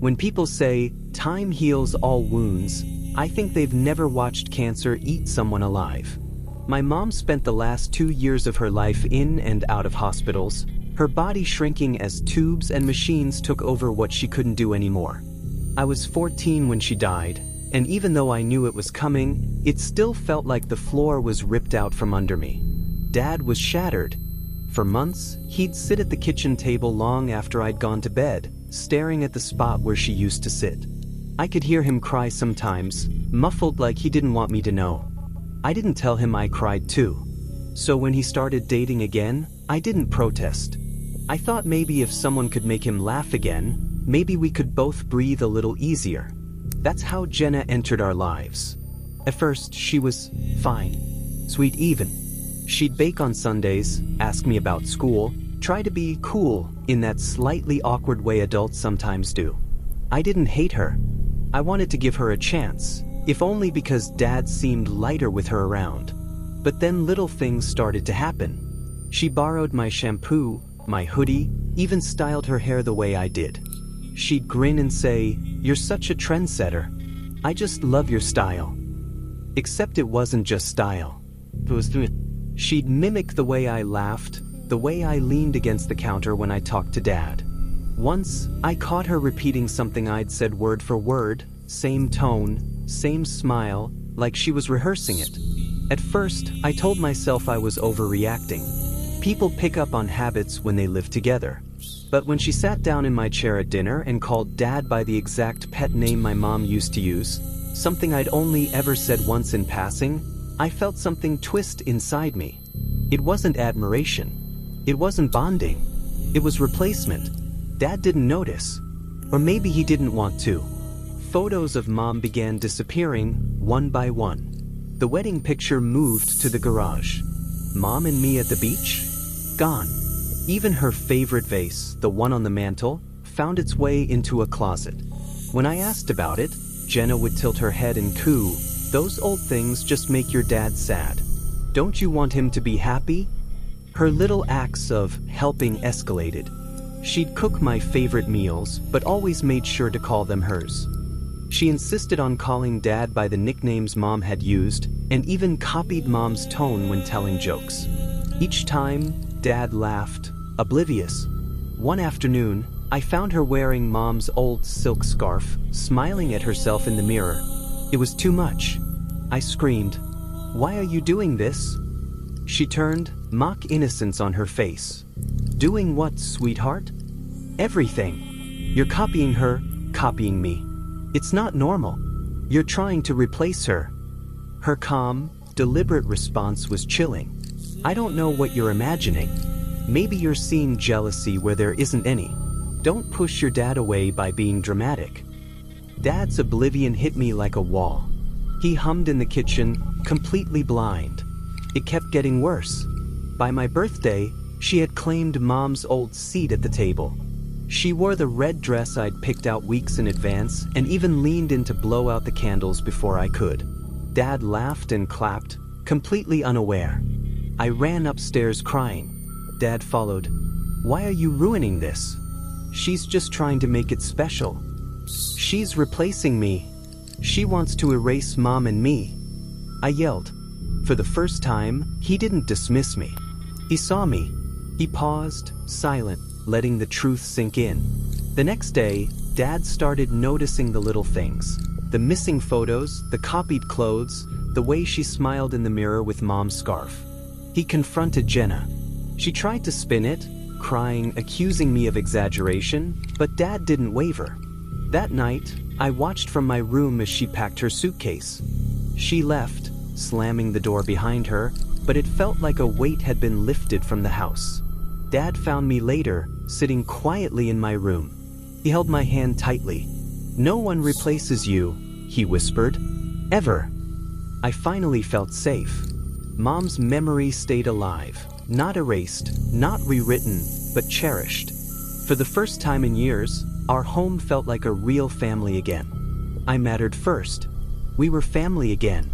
When people say, time heals all wounds, I think they've never watched cancer eat someone alive. My mom spent the last 2 years of her life in and out of hospitals, her body shrinking as tubes and machines took over what she couldn't do anymore. I was 14 when she died, and even though I knew it was coming, it still felt like the floor was ripped out from under me. Dad was shattered. For months, he'd sit at the kitchen table long after I'd gone to bed, staring at the spot where she used to sit. I could hear him cry sometimes, muffled like he didn't want me to know. I didn't tell him I cried too. So when he started dating again, I didn't protest. I thought maybe if someone could make him laugh again, maybe we could both breathe a little easier. That's how Jenna entered our lives. At first, she was fine, sweet even. She'd bake on Sundays, ask me about school, try to be cool in that slightly awkward way adults sometimes do. I didn't hate her. I wanted to give her a chance, if only because Dad seemed lighter with her around. But then little things started to happen. She borrowed my shampoo, my hoodie, even styled her hair the way I did. She'd grin and say, "You're such a trendsetter. I just love your style." Except it wasn't just style. She'd mimic the way I laughed, the way I leaned against the counter when I talked to Dad. Once, I caught her repeating something I'd said word for word, same tone, same smile, like she was rehearsing it. At first, I told myself I was overreacting. People pick up on habits when they live together. But when she sat down in my chair at dinner and called Dad by the exact pet name my mom used to use, something I'd only ever said once in passing, I felt something twist inside me. It wasn't admiration. It wasn't bonding. It was replacement. Dad didn't notice. Or maybe he didn't want to. Photos of Mom began disappearing, one by one. The wedding picture moved to the garage. Mom and me at the beach? Gone. Even her favorite vase, the one on the mantle, found its way into a closet. When I asked about it, Jenna would tilt her head and coo, "Those old things just make your dad sad. Don't you want him to be happy?" Her little acts of helping escalated. She'd cook my favorite meals, but always made sure to call them hers. She insisted on calling Dad by the nicknames Mom had used, and even copied Mom's tone when telling jokes. Each time, Dad laughed, oblivious. One afternoon, I found her wearing Mom's old silk scarf, smiling at herself in the mirror. It was too much. I screamed, "Why are you doing this?" She turned, mock innocence on her face. "Doing what, sweetheart?" "Everything. You're copying her, copying me. It's not normal. You're trying to replace her." Her calm, deliberate response was chilling. "I don't know what you're imagining. Maybe you're seeing jealousy where there isn't any. Don't push your dad away by being dramatic." Dad's oblivion hit me like a wall. He hummed in the kitchen, completely blind. It kept getting worse. By my birthday, she had claimed Mom's old seat at the table. She wore the red dress I'd picked out weeks in advance and even leaned in to blow out the candles before I could. Dad laughed and clapped, completely unaware. I ran upstairs crying. Dad followed. "Why are you ruining this? She's just trying to make it special. She's replacing me. She wants to erase Mom and me." I yelled. For the first time, he didn't dismiss me. He saw me. He paused, silent, letting the truth sink in. The next day, Dad started noticing the little things. The missing photos, the copied clothes, the way she smiled in the mirror with Mom's scarf. He confronted Jenna. She tried to spin it, crying, accusing me of exaggeration, but Dad didn't waver. That night, I watched from my room as she packed her suitcase. She left, slamming the door behind her, but it felt like a weight had been lifted from the house. Dad found me later, sitting quietly in my room. He held my hand tightly. "No one replaces you," he whispered. "Ever." I finally felt safe. Mom's memory stayed alive, not erased, not rewritten, but cherished. For the first time in years, our home felt like a real family again. I mattered first. We were family again.